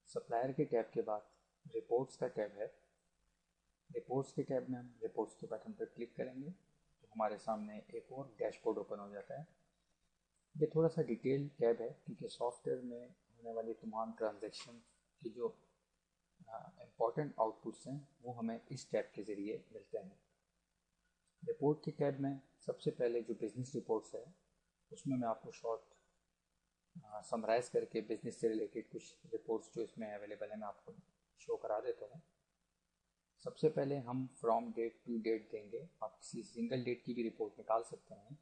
Supplier के tab के बाद रिपोर्ट्स का टैब है। रिपोर्ट्स के टैब में हम रिपोर्ट्स के बटन पर क्लिक करेंगे तो हमारे सामने एक और डैशबोर्ड ओपन हो जाता है। ये थोड़ा सा डिटेल टैब है क्योंकि सॉफ्टवेयर में होने वाली तमाम ट्रांजैक्शन की जो इम्पोर्टेंट आउटपुट्स हैं वो हमें इस टैब के ज़रिए मिलते हैं। रिपोर्ट के टैब में सबसे पहले जो बिज़नेस रिपोर्ट्स है उसमें मैं आपको शॉर्ट समराइज़ करके बिज़नेस से रिलेटेड कुछ रिपोर्ट्स जो इसमें अवेलेबल है मैं आपको शो करा देता हूँ। सबसे पहले हम फ्रॉम डेट टू डेट देंगे। आप किसी सिंगल डेट की भी रिपोर्ट निकाल सकते हैं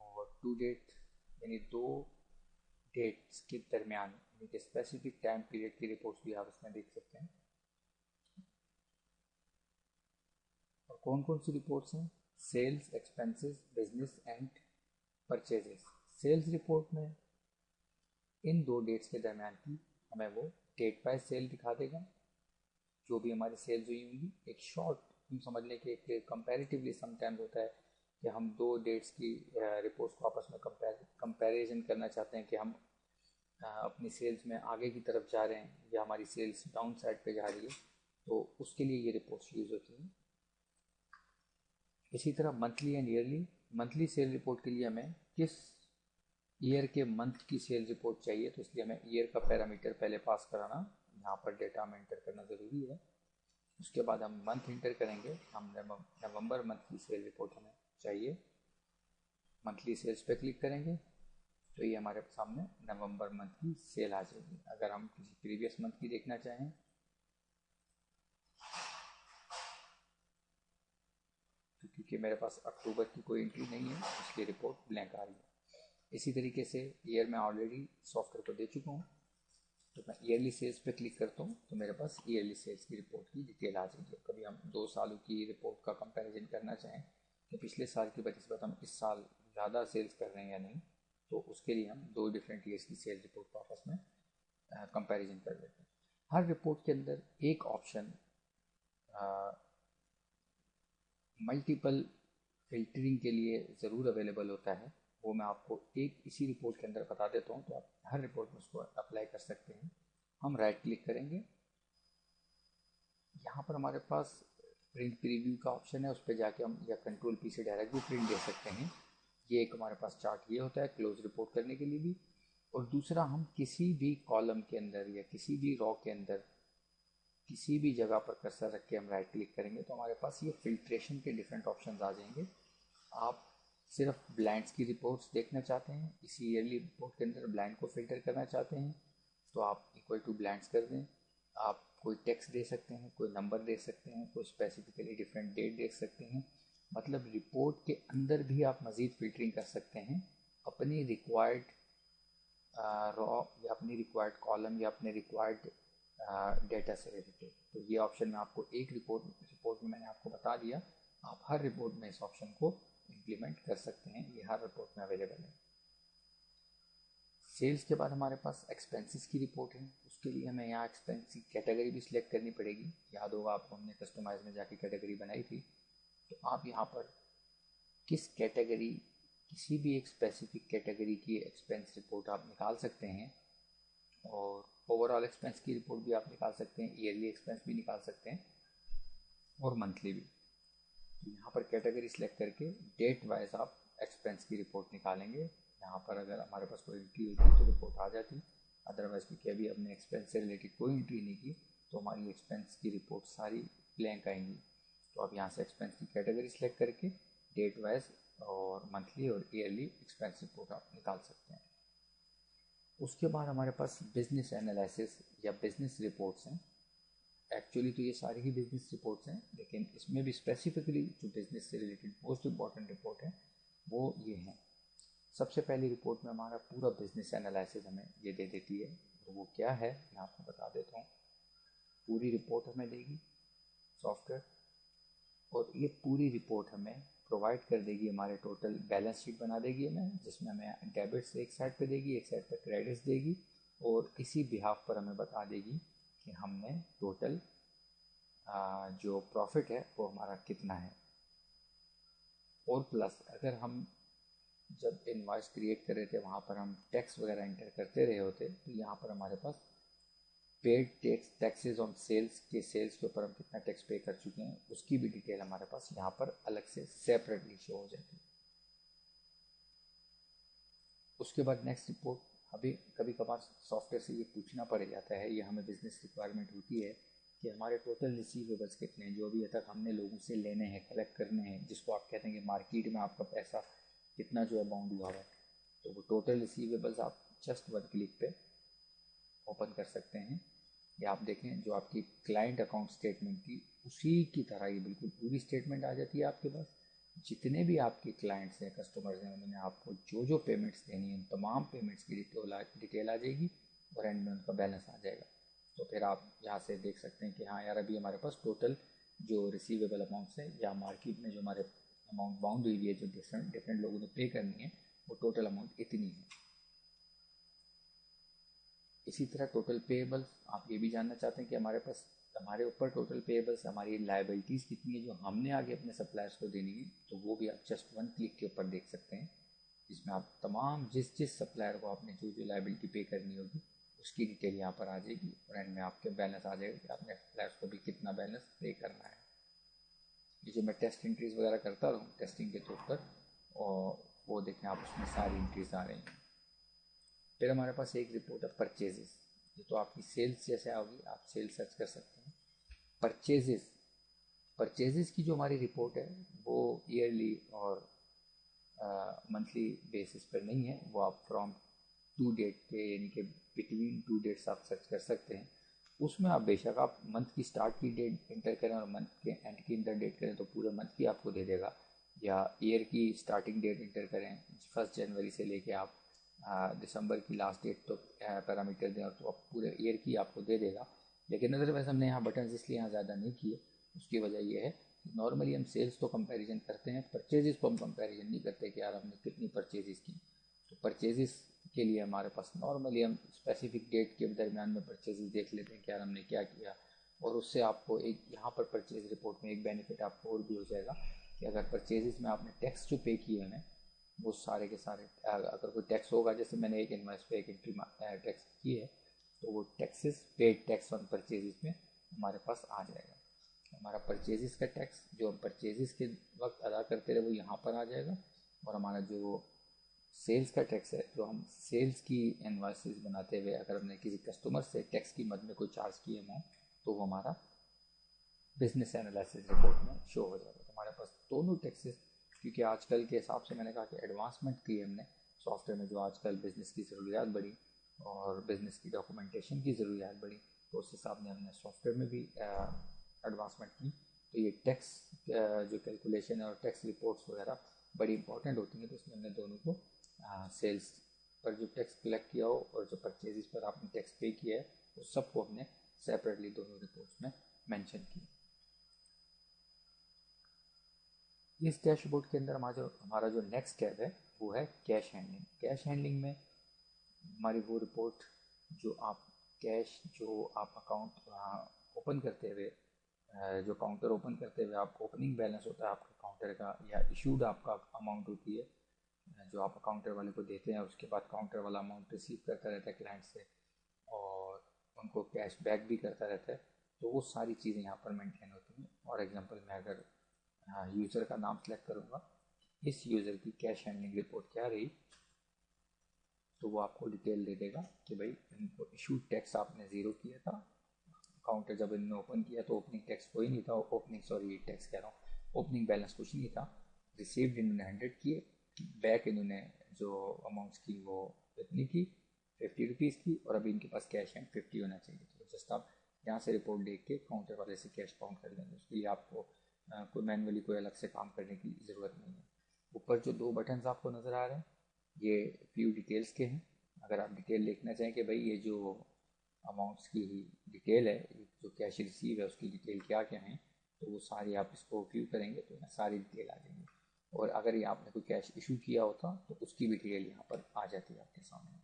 और टू डेट यानी दो डेट्स के दरमियान यानी कि स्पेसिफिक टाइम पीरियड की रिपोर्ट्स भी आप इसमें देख सकते हैं। और कौन कौन सी रिपोर्ट्स हैं? Sales, expenses, business and purchases. Sales report में इन दो डेट्स के दरमियान की हमें वो डेट बाय सेल दिखा देगा, जो भी हमारी सेल्स हुई होंगी। एक शॉर्ट हम समझ लें कि एक कंपैरेटिवली समटाइम्स होता है कि हम दो डेट्स की रिपोर्ट्स को आपस में कंपैरिजन करना चाहते हैं कि हम अपनी सेल्स में आगे की तरफ जा रहे हैं या हमारी सेल्स डाउन साइड पे जा रही है, तो उसके लिए ये रिपोर्ट्स यूज़ होती हैं। इसी तरह monthly and yearly. Monthly cell report के लिए हमें किस ईयर के मंथ की सेल रिपोर्ट चाहिए, तो इसलिए हमें ईयर का पैरामीटर पहले पास कराना यहाँ पर डेटा में इंटर करना ज़रूरी है। उसके बाद हम मंथ इंटर करेंगे। हम नवंबर मंथ की सेल रिपोर्ट हमें चाहिए। मंथली सेल्स पे क्लिक करेंगे तो ये हमारे सामने नवंबर मंथ की सेल आ जाएगी। अगर हम किसी प्रीवियस मंथ की देखना चाहें तो क्योंकि मेरे पास अक्टूबर की कोई एंट्री नहीं है इसलिए रिपोर्ट ब्लैंक आ रही है। इसी तरीके से ईयर मैं ऑलरेडी सॉफ्टवेयर को दे चुका हूँ, तो मैं ईयरली सेल्स पे क्लिक करता हूँ तो मेरे पास ईयरली सेल्स की रिपोर्ट की डिटेल आ जाएगी। कभी हम 2 सालों की रिपोर्ट का कंपैरिजन करना चाहें कि पिछले साल की बनिस्बत हम इस साल ज़्यादा सेल्स कर रहे हैं या नहीं, तो उसके लिए हम 2 डिफरेंट ईयर्स की सेल्स रिपोर्ट को आपस में कंपैरिजन कर लेते हैं। हर रिपोर्ट के अंदर एक ऑप्शन मल्टीपल फिल्टरिंग के लिए ज़रूर अवेलेबल होता है। वो मैं आपको एक इसी रिपोर्ट के अंदर बता देता हूँ, तो आप हर रिपोर्ट में उसको अप्लाई कर सकते हैं। हम राइट क्लिक करेंगे, यहाँ पर हमारे पास प्रिंट प्रीव्यू का ऑप्शन है, उस पर जाके हम या कंट्रोल पी से डायरेक्ट भी प्रिंट दे सकते हैं। ये एक हमारे पास चार्ट ये होता है क्लोज रिपोर्ट करने के लिए भी। और दूसरा, हम किसी भी कॉलम के अंदर या किसी भी रॉ के अंदर किसी भी जगह पर कर्सर रख के हम राइट क्लिक करेंगे तो हमारे पास ये फिल्ट्रेशन के डिफरेंट ऑप्शंस आ जाएंगे। आप सिर्फ ब्लाइंड्स की रिपोर्ट्स देखना चाहते हैं, इसी ईयरली रिपोर्ट के अंदर ब्लाइंड को फिल्टर करना चाहते हैं तो आप इक्वल टू ब्लाइंड्स कर दें। आप कोई टेक्स्ट दे सकते हैं, कोई नंबर दे सकते हैं, कोई स्पेसिफिकली डिफरेंट डेट दे सकते हैं। मतलब रिपोर्ट के अंदर भी आप मज़ीद फिल्टरिंग कर सकते हैं अपनी रिक्वायर्ड रॉ या अपनी रिक्वायर्ड कॉलम या अपने रिक्वायर्ड डेटा से रिलेटेड। तो ये ऑप्शन मैं आपको एक रिपोर्ट में मैंने आपको बता दिया। आप हर रिपोर्ट में इस ऑप्शन को इम्प्लीमेंट कर सकते हैं, ये हर रिपोर्ट में अवेलेबल है। सेल्स के बाद हमारे पास एक्सपेंसेस की रिपोर्ट है। उसके लिए हमें यहाँ एक्सपेंस की कैटेगरी भी सिलेक्ट करनी पड़ेगी। याद होगा आपको हमने कस्टमाइज में जाके कैटेगरी बनाई थी, तो आप यहाँ पर किस कैटेगरी, किसी भी एक स्पेसिफिक कैटेगरी की एक्सपेंस रिपोर्ट आप निकाल सकते हैं। और ओवरऑल एक्सपेंस की रिपोर्ट भी आप निकाल सकते हैं, ईयरली एक्सपेंस भी निकाल सकते हैं और मंथली भी। तो यहाँ पर कैटेगरी सिलेक्ट करके डेट वाइज आप एक्सपेंस की रिपोर्ट निकालेंगे। यहाँ पर अगर हमारे पास कोई एंट्री होती तो रिपोर्ट आ जाती, अदरवाइज क्योंकि अभी हमने एक्सपेंस से रिलेटेड कोई एंट्री नहीं की तो हमारी एक्सपेंस की रिपोर्ट सारी ब्लैंक आएंगी। तो आप यहाँ से एक्सपेंस की कैटेगरी सिलेक्ट करके डेट वाइज और मंथली और ईयरली एक्सपेंस रिपोर्ट आप निकाल सकते हैं। उसके बाद हमारे पास बिजनेस एनालिसिस या बिजनेस रिपोर्ट्स हैं। एक्चुअली तो ये सारी ही बिजनेस रिपोर्ट्स हैं, लेकिन इसमें भी स्पेसिफिकली जो बिजनेस से रिलेटेड मोस्ट इम्पॉर्टेंट रिपोर्ट है वो ये हैं। सबसे पहली रिपोर्ट में हमारा पूरा बिजनेस एनालिसिस हमें ये दे देती है, तो वो क्या है मैं आपको बता देता हूँ। पूरी रिपोर्ट हमें देगी सॉफ्टवेयर, और ये पूरी रिपोर्ट हमें प्रोवाइड कर देगी, हमारे टोटल बैलेंस शीट बना देगी हमें, जिसमें हमें डेबिट्स एक साइड पे देगी, एक साइड पे क्रेडिट्स देगी, और इसी बिहाफ पर हमें बता देगी कि हमने टोटल जो प्रॉफिट है वो हमारा कितना है। और प्लस अगर हम जब इनवॉइस क्रिएट कर रहे थे वहाँ पर हम टैक्स वगैरह एंटर करते रहे होते, तो यहाँ पर हमारे पास पेड टैक्सेस ऑन सेल्स के सेल्स के ऊपर हम कितना टैक्स पे कर चुके हैं उसकी भी डिटेल हमारे पास यहाँ पर अलग से सेपरेटली शो हो जाती है। उसके बाद नेक्स्ट रिपोर्ट, अभी कभी कभार सॉफ्टवेयर से ये पूछना पड़ जाता है, ये हमें बिजनेस रिक्वायरमेंट होती है कि हमारे टोटल रिसीवेबल्स कितने हैं जो अभी तक हमने लोगों से लेने हैं, कलेक्ट करने हैं, जिसको आप कहते हैं कि मार्केट में आपका पैसा कितना जो है बाउंड हुआ है, तो वो टोटल रिसीवेबल्स आप जस्ट वन क्लिक पे ओपन कर सकते हैं। या आप देखें जो आपकी क्लाइंट अकाउंट स्टेटमेंट थी उसी की तरह ये बिल्कुल पूरी स्टेटमेंट आ जाती है आपके पास। जितने भी आपके क्लाइंट्स हैं, कस्टमर्स हैं, उन्होंने आपको जो जो पेमेंट्स देनी है उन तमाम पेमेंट्स की डिटेल आ जाएगी, और एंड में उनका बैलेंस आ जाएगा। तो फिर आप यहाँ से देख सकते हैं कि हाँ यार, अभी हमारे पास टोटल जो रिसीवेबल अमाउंट्स है या मार्केट में जो हमारे अमाउंट बाउंड हुई है, जो डिफरेंट लोगों ने पे करनी है, वो टोटल अमाउंट इतनी है। इसी तरह टोटल पेएबल्स, आप ये भी जानना चाहते हैं कि हमारे पास हमारे ऊपर टोटल पेएबल्स, हमारी लाइबिलिटीज़ कितनी है जो हमने आगे अपने सप्लायर्स को देनी है, तो वो भी आप जस्ट वन क्लिक के ऊपर देख सकते हैं, जिसमें आप तमाम जिस सप्लायर को आपने जो जो लाइबिलिटी पे करनी होगी उसकी डिटेल यहाँ पर आ जाएगी, और एंड में आपके बैलेंस आ जाएगा कि आपने सप्लायर्स को भी कितना बैलेंस पे करना है। ये जो मैं टेस्ट एंट्रीज वगैरह करता रहूँ टेस्टिंग के तौर पर, और वो देखें आप उसमें सारी एंट्रीज आ रही हैं। फिर हमारे पास एक रिपोर्ट है परचेजेस, ये तो आपकी सेल्स जैसे आओगी, आप सेल्स सर्च कर सकते हैं। परचेजेस, परचेजेस की जो हमारी रिपोर्ट है वो ईयरली और मंथली बेसिस पर नहीं है, वो आप फ्रॉम टू डेट के यानी कि बिटवीन टू डेट्स आप सर्च कर सकते हैं। उसमें आप बेशक आप मंथ की स्टार्ट की डेट इंटर करें और मंथ के एंड की इंटर डेट करें तो पूरे मंथ की आपको दे देगा, या ईयर की स्टार्टिंग डेट इंटर करें 1 जनवरी से लेके आप दिसंबर की लास्ट डेट तो पैरामीटर दें और तो आप पूरे ईयर की आपको दे देगा। लेकिन अदरवाइज हमने यहाँ बटन इसलिए यहाँ ज़्यादा नहीं किए, उसकी वजह ये है कि नॉर्मली हम सेल्स तो कंपैरिजन करते हैं, परचेजेस को हम कंपैरिजन नहीं करते कि यार हमने कितनी परचेजेस की। तो परचेजेस के लिए हमारे पास नॉर्मली हम स्पेसिफिक डेट के दरमियान में परचेजेस देख लेते हैं कि यार हमने क्या किया, और उससे आपको एक यहाँ पर परचेज रिपोर्ट में एक बेनिफिट आपको और भी हो जाएगा कि अगर परचेजेस में आपने टैक्स जो पे किए हैं वो सारे के सारे, अगर कोई टैक्स होगा, जैसे मैंने एक इनवॉइस पे एक एंट्री टैक्स की है, तो वो taxes paid tax on purchases में हमारे पास आ जाएगा। हमारा परचेजेस का टैक्स जो हम परचेजेस के वक्त अदा करते रहे वो यहाँ पर आ जाएगा, और हमारा जो सेल्स का टैक्स है जो हम सेल्स की इनवॉइसेस बनाते हुए अगर हमने किसी कस्टमर से टैक्स की मद में कोई चार्ज किए अमाउंट, तो वो हमारा बिजनेस एनालिसिस रिपोर्ट में शो हो जाएगा। तो हमारे पास दोनों टैक्सेस, क्योंकि आजकल के हिसाब से मैंने कहा कि एडवांसमेंट की हमने सॉफ्टवेयर में, जो आजकल बिज़नेस की ज़रूरियात बढ़ी और बिज़नेस की डॉक्यूमेंटेशन की ज़रूरियात बढ़ी, तो उस हिसाब से हमने सॉफ्टवेयर में भी एडवांसमेंट की। तो ये टैक्स जो कैलकुलेशन है और टैक्स रिपोर्ट्स वगैरह बड़ी इंपॉर्टेंट होती हैं, तो इसमें हमने दोनों को सेल्स पर जो टैक्स कलेक्ट किया हो और जो परचेजेस पर आपने टैक्स पे किया है उस सबको हमने सेपरेटली दोनों रिपोर्ट्स में मेंशन किया। इस डैशबोर्ड के अंदर हमारा जो नेक्स्ट टैब है वो है कैश हैंडलिंग। कैश हैंडलिंग में हमारी वो रिपोर्ट जो आप कैश जो आप अकाउंट ओपन करते हुए जो काउंटर ओपन करते हुए आप ओपनिंग बैलेंस होता है आपका काउंटर का, या इशूड आपका अमाउंट होती है जो आप काउंटर वाले को देते हैं, उसके बाद काउंटर वाला अमाउंट रिसीव करता रहता है क्लाइंट से और उनको कैश बैक भी करता रहता है, तो वो सारी चीज़ें यहाँ पर मेंटेन होती हैं। और एग्जांपल मैं अगर यूज़र का नाम सेलेक्ट करूँगा, इस यूज़र की कैश हैंडलिंग रिपोर्ट क्या रही, तो वो आपको डिटेल दे देगा कि भाई इनको इशू टैक्स आपने ज़ीरो किया था, काउंटर जब इन्होंने ओपन किया तो ओपनिंग टैक्स कोई नहीं था, टैक्स कह रहा हूँ, ओपनिंग बैलेंस कुछ नहीं था, रिसीव्ड इन्होंने 100 किए, बैक इन्होंने जो अमाउंट्स की वो इतनी की 50 रुपीज़ की, और अभी इनके पास कैश है 50 होना चाहिए। तो जस्ट आप यहाँ से रिपोर्ट देख के काउंटर वाले से कैश काउंट कर लेंगे, उसके लिए आपको कोई मैनुअली कोई अलग से काम करने की ज़रूरत नहीं है। ऊपर जो दो बटन्स आपको नज़र आ रहे हैं ये व्यू डिटेल्स के हैं। अगर आप डिटेल देखना चाहें कि भाई ये जो अमाउंट्स की डिटेल है, जो कैश रिसीव है उसकी डिटेल क्या क्या है, तो वो सारी आप इसको व्यू करेंगे तो यहाँ सारी डिटेल आ जाएंगी। और अगर ये आपने कोई कैश इशू किया होता तो उसकी भी डिटेल यहाँ पर आ जाती है आपके सामने।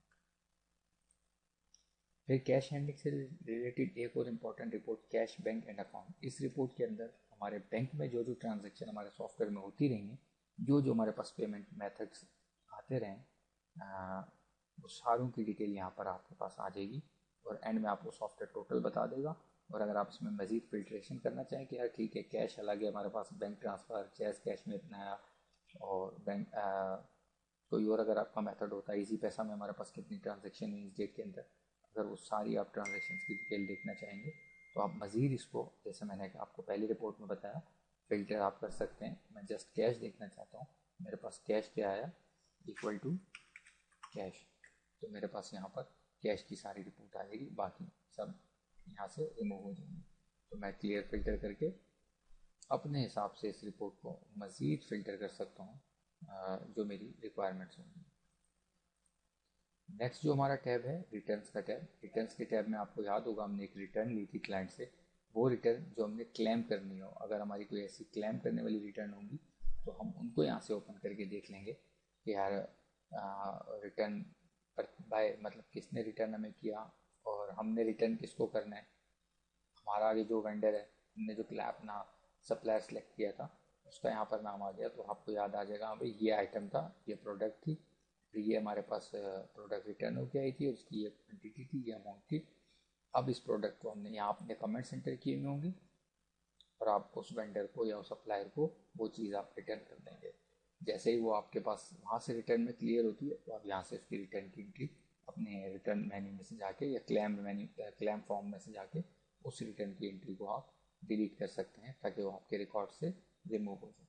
फिर कैश हैंडलिंग से रिलेटेड एक और important report, cash bank and account. इस रिपोर्ट के अंदर हमारे बैंक में जो जो ट्रांजेक्शन हमारे सॉफ्टवेयर में होती रहेंगी, जो जो हमारे पास पेमेंट मेथड्स आते रहें, वो सारों की डिटेल यहाँ पर आपके पास आ जाएगी। और एंड में आपको सॉफ्टवेयर टोटल बता देगा। और अगर आप इसमें मज़ीद फिल्ट्रेशन करना चाहें कि यार ठीक है कैश अलग है हमारे पास, बैंक ट्रांसफ़र जैस कैश में इतना आया, और बैंक कोई और अगर आपका मेथड होता है इजी पैसा में हमारे पास कितनी ट्रांजेक्शन हुई इस डेट के अंदर, अगर वो सारी आप ट्रांजेक्शन की डिटेल देखना चाहेंगे तो आप मज़ीद इसको, जैसे मैंने आपको पहली रिपोर्ट में बताया, फिल्टर आप कर सकते हैं। मैं जस्ट कैश देखना चाहता हूँ, मेरे पास कैश क्या आया, इक्वल टू कैश, तो मेरे पास यहाँ पर कैश की सारी रिपोर्ट आ जाएगी, बाकी सब यहाँ से रिमूव हो जाएंगे। तो मैं क्लियर फिल्टर करके अपने हिसाब से इस रिपोर्ट को मज़ीद फ़िल्टर कर सकता हूँ जो मेरी रिक्वायरमेंट्स होंगी। नेक्स्ट जो हमारा टैब है रिटर्न्स का टैब। रिटर्न्स के टैब में आपको याद होगा हमने एक रिटर्न ली थी क्लाइंट से, वो रिटर्न जो हमने क्लेम करनी हो, अगर हमारी कोई ऐसी क्लेम करने वाली रिटर्न होंगी तो हम उनको यहाँ से ओपन करके देख लेंगे कि यार रिटर्न बाय मतलब किसने रिटर्न हमें किया और हमने रिटर्न किसको करना है। हमारा आगे जो वेंडर है, हमने जो अपना सप्लायर सेलेक्ट किया था उसका यहाँ पर नाम आ गया, तो आपको याद आ जाएगा हाँ भाई ये आइटम था, ये प्रोडक्ट थी, फिर ये हमारे पास प्रोडक्ट रिटर्न होके आई थी और इसकी ये क्वान्टिटी थी, ये अमाउंट थी। अब इस प्रोडक्ट को हमने यहाँ अपने कमेंट सेंटर किए हुए होंगे और आप उस वेंडर को या उस सप्लायर को वो चीज़ आप रिटर्न कर देंगे। जैसे ही वो आपके पास वहाँ से रिटर्न में क्लियर होती है तो आप यहाँ से उसकी रिटर्न की एंट्री अपने रिटर्न मेन्यू में से जाके या क्लेम फॉर्म में से जाके उस रिटर्न की एंट्री को आप डिलीट कर सकते हैं ताकि वो आपके रिकॉर्ड से रिमूव हो जाए।